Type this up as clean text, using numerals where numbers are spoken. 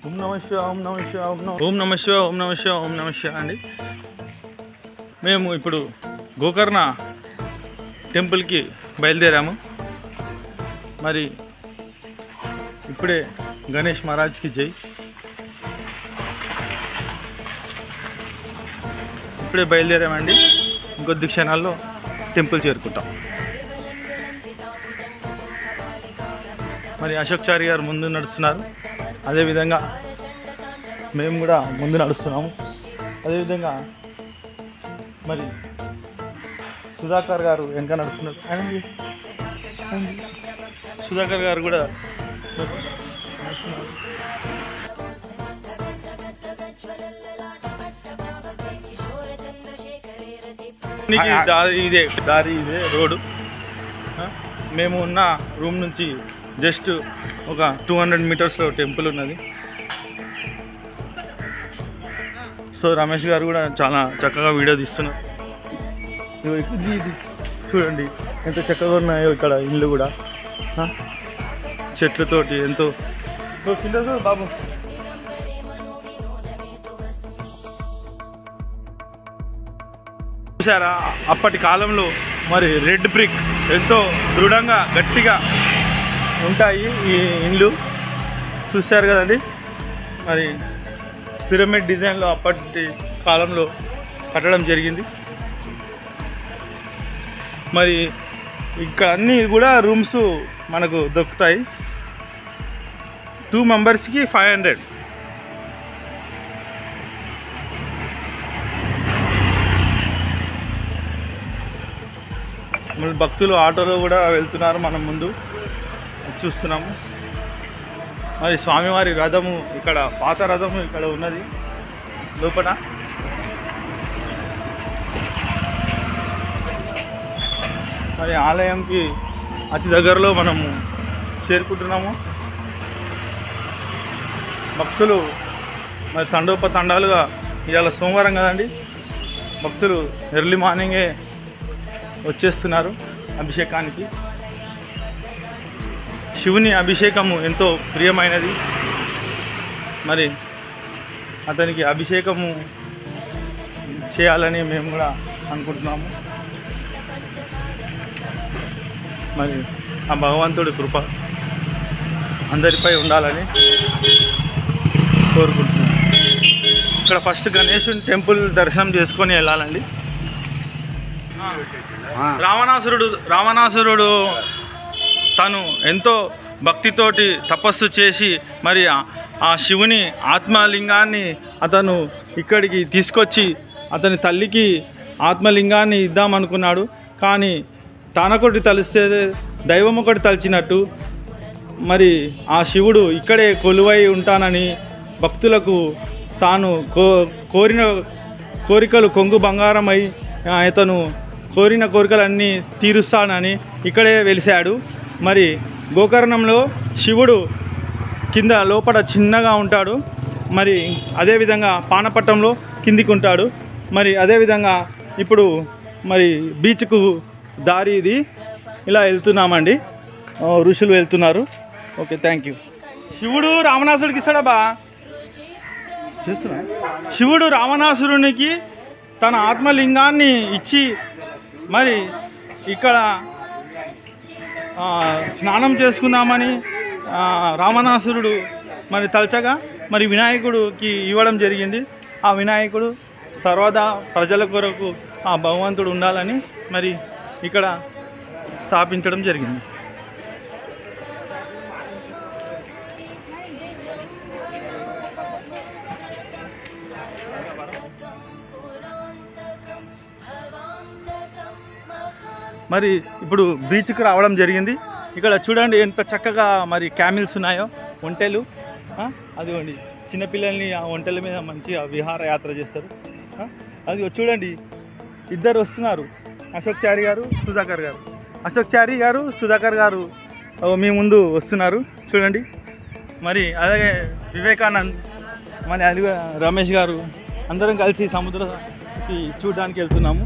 ఓం నమః శివాయ, ఓం నమః శివాయ, ఓం నమః శివాయ, ఓం నమః శివాయ, ఓం నమః శివాయ అండి. మేము ఇప్పుడు గోకర్ణ టెంపుల్కి బయలుదేరాము. మరి ఇప్పుడే గణేష్ మహారాజ్కి జై. ఇప్పుడే బయలుదేరామండి. ఇంకొద్ది క్షణాల్లో టెంపుల్ చేరుకుంటాం. మరి అశోక్ చారి గారు ముందు నడుస్తున్నారు, అదేవిధంగా మేము కూడా ముందు నడుస్తున్నాము. అదేవిధంగా మరి సుధాకర్ గారు వెనక నడుస్తున్నారు. సుధాకర్ గారు కూడా దారి ఇదే రోడ్డు. మేము ఉన్న రూమ్ నుంచి జస్ట్ ఒక 200 మీటర్స్లో టెంపుల్ ఉన్నది. సో రమేష్ గారు కూడా చాలా చక్కగా వీడియో తీస్తున్నారు. చూడండి ఎంత చక్కగా ఉన్నాయో ఇక్కడ ఇల్లు కూడా, చెట్లతోటి ఎంతో బాబు. చూసారా, అప్పటి కాలంలో మరి రెడ్ బ్రిక్ ఎంతో దృఢంగా గట్టిగా ఉంటాయి ఈ ఇండ్లు. చూశారు కదండి, మరి పిరమిడ్ డిజైన్లో అప్పటి కాలంలో కట్టడం జరిగింది. మరి ఇక్కడ అన్నీ కూడా రూమ్స్ మనకు దొరుకుతాయి. 2 మెంబర్స్కి 500. మళ్ళీ భక్తులు ఆటోలో కూడా వెళ్తున్నారు, మనం ముందు చూస్తున్నాము. మరి స్వామివారి రథము ఇక్కడ, పాత రథము ఇక్కడ ఉన్నది లోపల. మరి ఆలయంకి అతి దగ్గరలో మనము చేరుకుంటున్నాము. భక్తులు మరి తండోపతండాలుగా, ఇవాళ సోమవారం కదండి, భక్తులు ఎర్లీ మార్నింగే వచ్చేస్తున్నారు అభిషేకానికి. శివుని అభిషేకము ఎంతో ప్రియమైనది. మరి అతనికి అభిషేకము చేయాలని మేము కూడా అనుకుంటున్నాము. మరి ఆ భగవంతుడి కృప అందరిపై ఉండాలని కోరుకుంటున్నాము. ఇక్కడ ఫస్ట్ గణేశుని టెంపుల్ దర్శనం చేసుకొని వెళ్ళాలండి. రావణాసురుడు తను ఎంతో భక్తితోటి తపస్సు చేసి మరి ఆ శివుని ఆత్మలింగాన్ని అతను ఇక్కడికి తీసుకొచ్చి అతని తల్లికి ఆత్మలింగాన్ని ఇద్దామనుకున్నాడు. కానీ తానొకటి తలిస్తే దైవం ఒకటి తలిచినట్టు మరి ఆ శివుడు ఇక్కడే కొలువై ఉంటానని భక్తులకు తాను కోరిన కోరికలు కొంగు బంగారమై ఇతను కోరిన కోరికలన్నీ తీరుస్తానని ఇక్కడే వెలిశాడు. మరి గోకర్ణంలో శివుడు కింద లోపల చిన్నగా ఉంటాడు. మరి అదేవిధంగా పానపట్టంలో కిందికి ఉంటాడు. మరి అదేవిధంగా ఇప్పుడు మరి బీచ్కు దారి ఇది, ఇలా వెళ్తున్నామండి. ఋషులు వెళ్తున్నారు. Okay, thank you. శివుడు రావణాసుడికి ఇస్తాడబ్బా, చేస్తున్నా. శివుడు రావణాసురునికి తన ఆత్మలింగాన్ని ఇచ్చి మరి ఇక్కడ స్నానం చేసుకుందామని రావణాసురుడు మరి తలచగా మరి వినాయకుడికి ఇవ్వడం జరిగింది. ఆ వినాయకుడు సర్వదా ప్రజల కొరకు ఆ భగవంతుడు ఉండాలని మరి ఇక్కడ స్థాపించడం జరిగింది. మరి ఇప్పుడు బీచ్కి రావడం జరిగింది. ఇక్కడ చూడండి ఎంత చక్కగా మరి క్యామిల్స్ ఉన్నాయో, ఒంటెలు. అదిగోండి చిన్నపిల్లల్ని ఆ ఒంటెల మీద మంచిగా విహారయాత్ర చేస్తారు. అది చూడండి, ఇద్దరు వస్తున్నారు, అశోక్ చారి గారు, సుధాకర్ గారు. అశోక్ చారి గారు, సుధాకర్ గారు మీ ముందు వస్తున్నారు చూడండి. మరి అలాగే వివేకానంద్, మరి అది రమేష్ గారు, అందరం కలిసి సముద్రానికి చూడడానికి వెళ్తున్నాము.